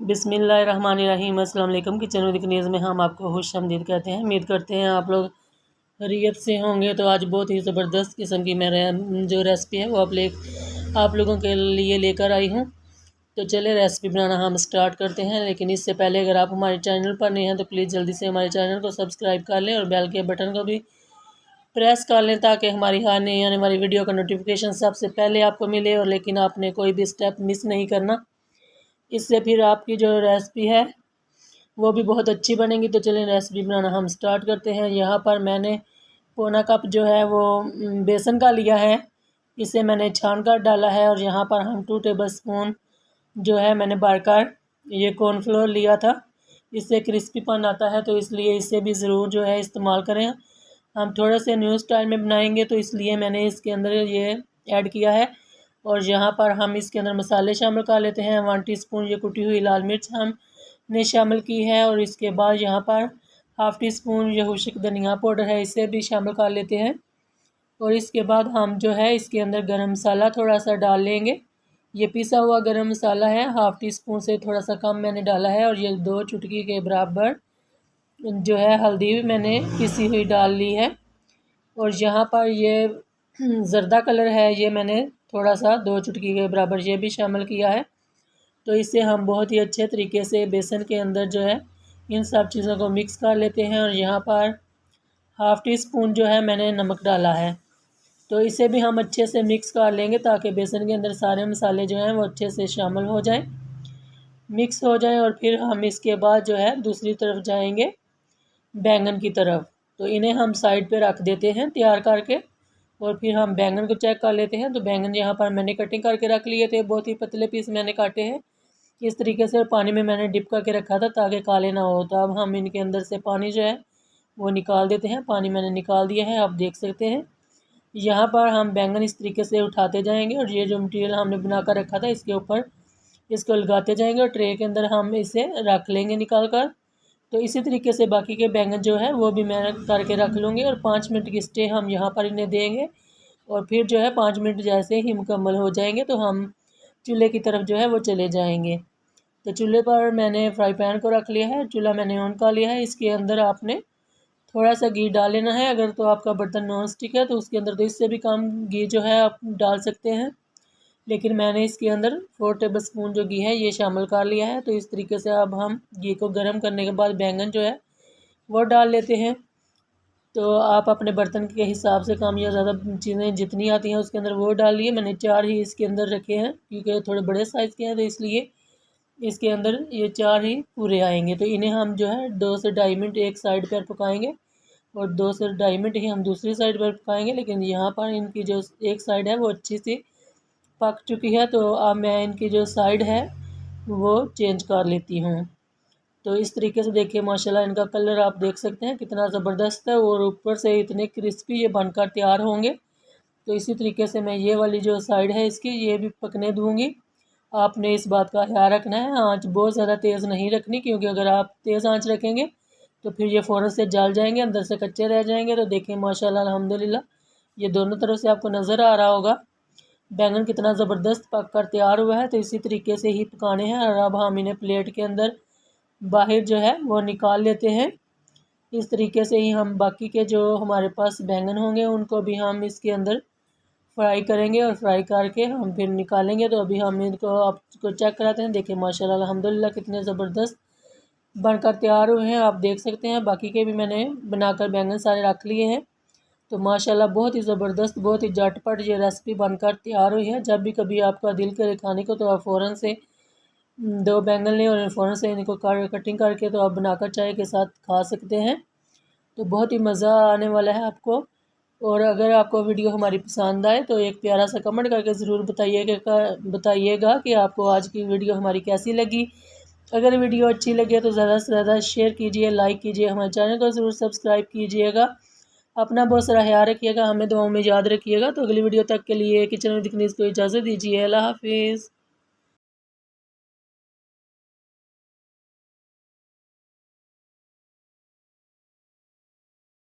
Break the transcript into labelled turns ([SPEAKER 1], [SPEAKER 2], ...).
[SPEAKER 1] बिस्मिल्लाहिर्रहमानिर्रहीम। अस्सलाम वालेकुम। किचन विद न्यूज़ में हम आपको खुशामदीद कहते हैं। उम्मीद करते हैं आप लोग खैरियत से होंगे। तो आज बहुत ही ज़बरदस्त किस्म की मैं जो रेसिपी है वो आप लोगों के लिए लेकर आई हूँ। तो चले रेसिपी बनाना हम स्टार्ट करते हैं। लेकिन इससे पहले अगर आप हमारे चैनल पर नए हैं तो प्लीज़ जल्दी से हमारे चैनल को सब्सक्राइब कर लें और बेल के बटन को भी प्रेस कर लें ताकि हमारी आने आने वाली वीडियो का नोटिफिकेशन सबसे पहले आपको मिले। और लेकिन आपने कोई भी स्टेप मिस नहीं करना, इससे फिर आपकी जो रेसिपी है वो भी बहुत अच्छी बनेगी। तो चलें रेसिपी बनाना हम स्टार्ट करते हैं। यहाँ पर मैंने पौना कप जो है वो बेसन का लिया है, इसे मैंने छान कर डाला है। और यहाँ पर हम 2 टेबलस्पून जो है मैंने भरकर ये कॉर्नफ्लोर लिया था, इससे क्रिस्पीपन आता है, तो इसलिए इसे भी ज़रूर जो है इस्तेमाल करें। हम थोड़े से न्यू स्टाइल में बनाएंगे तो इसलिए मैंने इसके अंदर ये ऐड किया है। और यहाँ पर हम इसके अंदर मसाले शामिल कर लेते हैं। 1 टीस्पून ये कुटी हुई लाल मिर्च हमने शामिल की है। और इसके बाद यहाँ पर हाफ़ टी स्पून ये खुश्क धनिया पाउडर है, इसे भी शामिल कर लेते हैं। और इसके बाद हम जो है इसके अंदर गरम मसाला थोड़ा सा डाल लेंगे। ये पिसा हुआ गरम मसाला है, हाफ़ टी स्पून से थोड़ा सा कम मैंने डाला है। और ये 2 चुटकी के बराबर जो है हल्दी मैंने पिसी हुई डाल ली है। और यहाँ पर ये ज़र्दा कलर है, ये मैंने थोड़ा सा 2 चुटकी के बराबर ये भी शामिल किया है। तो इससे हम बहुत ही अच्छे तरीके से बेसन के अंदर जो है इन सब चीज़ों को मिक्स कर लेते हैं। और यहाँ पर हाफ़ टी स्पून जो है मैंने नमक डाला है, तो इसे भी हम अच्छे से मिक्स कर लेंगे ताकि बेसन के अंदर सारे मसाले जो हैं वो अच्छे से शामिल हो जाएं, मिक्स हो जाएं। और फिर हम इसके बाद जो है दूसरी तरफ जाएंगे बैंगन की तरफ। तो इन्हें हम साइड पे रख देते हैं तैयार करके। और फिर हम बैंगन को चेक कर लेते हैं। तो बैंगन यहाँ पर मैंने कटिंग करके रख लिए थे, बहुत ही पतले पीस मैंने काटे हैं इस तरीके से। पानी में मैंने डिप करके रखा था ताकि काले ना हो। तो अब हम इनके अंदर से पानी जो है वो निकाल देते हैं। पानी मैंने निकाल दिया है, आप देख सकते हैं। यहाँ पर हम बैंगन इस तरीके से उठाते जाएंगे और ये जो मटीरियल हमने बना कर रखा था इसके ऊपर इसको लगाते जाएंगे और ट्रे के अंदर हम इसे रख लेंगे निकाल कर। तो इसी तरीके से बाकी के बैंगन जो है वो भी मैं करके रख लूँगी। और 5 मिनट की स्टे हम यहाँ पर इन्हें देंगे। और फिर जो है 5 मिनट जैसे ही मुकम्मल हो जाएंगे तो हम चूल्हे की तरफ जो है वो चले जाएंगे। तो चूल्हे पर मैंने फ्राई पैन को रख लिया है, चूल्हा मैंने ऑन कर लिया है। इसके अंदर आपने थोड़ा सा घी डाल लेना है। अगर तो आपका बर्तन नॉन स्टिक है तो उसके अंदर तो इससे भी कम घी जो है आप डाल सकते हैं, लेकिन मैंने इसके अंदर 4 टेबलस्पून जो घी है ये शामिल कर लिया है। तो इस तरीके से अब हम घी को गर्म करने के बाद बैंगन जो है वो डाल लेते हैं। तो आप अपने बर्तन के हिसाब से कम या ज़्यादा चीज़ें जितनी आती हैं उसके अंदर वो डाल लिए। मैंने 4 ही इसके अंदर रखे हैं क्योंकि थोड़े बड़े साइज़ के हैं, तो इसलिए इसके अंदर ये 4 ही पूरे आएंगे। तो इन्हें हम जो है 2 से 2.5 मिनट एक साइड पर पकाएंगे और 2 से 2.5 मिनट ही हम दूसरी साइड पर पकाएंगे। लेकिन यहाँ पर इनकी जो एक साइड है वो अच्छी सी पक चुकी है, तो अब मैं इनकी जो साइड है वो चेंज कर लेती हूँ। तो इस तरीके से देखिए माशाल्लाह इनका कलर आप देख सकते हैं कितना ज़बरदस्त है और ऊपर से इतने क्रिस्पी ये बनकर तैयार होंगे। तो इसी तरीके से मैं ये वाली जो साइड है इसकी ये भी पकने दूँगी। आपने इस बात का ख्याल रखना है, आँच बहुत ज़्यादा तेज़ नहीं रखनी, क्योंकि अगर आप तेज़ आँच रखेंगे तो फिर ये फ़ौरन से जल जाएंगे, अंदर से कच्चे रह जाएंगे। तो देखिए माशाल्लाह अल्हम्दुलिल्लाह ये दोनों तरफ से आपको नज़र आ रहा होगा बैंगन कितना ज़बरदस्त पक कर तैयार हुआ है। तो इसी तरीके से ही पकाने हैं। और अब हम इन्हें प्लेट के अंदर बाहर जो है वो निकाल लेते हैं। इस तरीके से ही हम बाकी के जो हमारे पास बैंगन होंगे उनको भी हम इसके अंदर फ्राई करेंगे और फ्राई करके हम फिर निकालेंगे। तो अभी हम इनको आपको चेक कराते हैं। देखिए माशाल्लाह अल्हम्दुलिल्लाह कितने ज़बरदस्त बनकर तैयार हुए हैं, आप देख सकते हैं। बाकी के भी मैंने बनाकर बैंगन सारे रख लिए हैं। तो माशाल्लाह बहुत ही ज़बरदस्त, बहुत ही झटपट ये रेसिपी बनकर तैयार हुई है। जब भी कभी आपका दिल करे खाने को तो आप फ़ौरन से 2 बैंगन लें और फ़ौरन से इनको कटिंग करके तो आप बनाकर चाय के साथ खा सकते हैं। तो बहुत ही मज़ा आने वाला है आपको। और अगर आपको वीडियो हमारी पसंद आए तो एक प्यारा सा कमेंट करके ज़रूर बताइएगा कि आपको आज की वीडियो हमारी कैसी लगी। अगर वीडियो अच्छी लगे तो ज़्यादा से ज़्यादा शेयर कीजिए, लाइक कीजिए, हमारे चैनल को ज़रूर सब्सक्राइब कीजिएगा। अपना बहुत सारा ख्याल रखिएगा, हमें दुआओं में याद रखिएगा। तो अगली वीडियो तक के लिए किचन विद न्यूज़ को इजाज़त दीजिए। अल्लाह हाफिज़।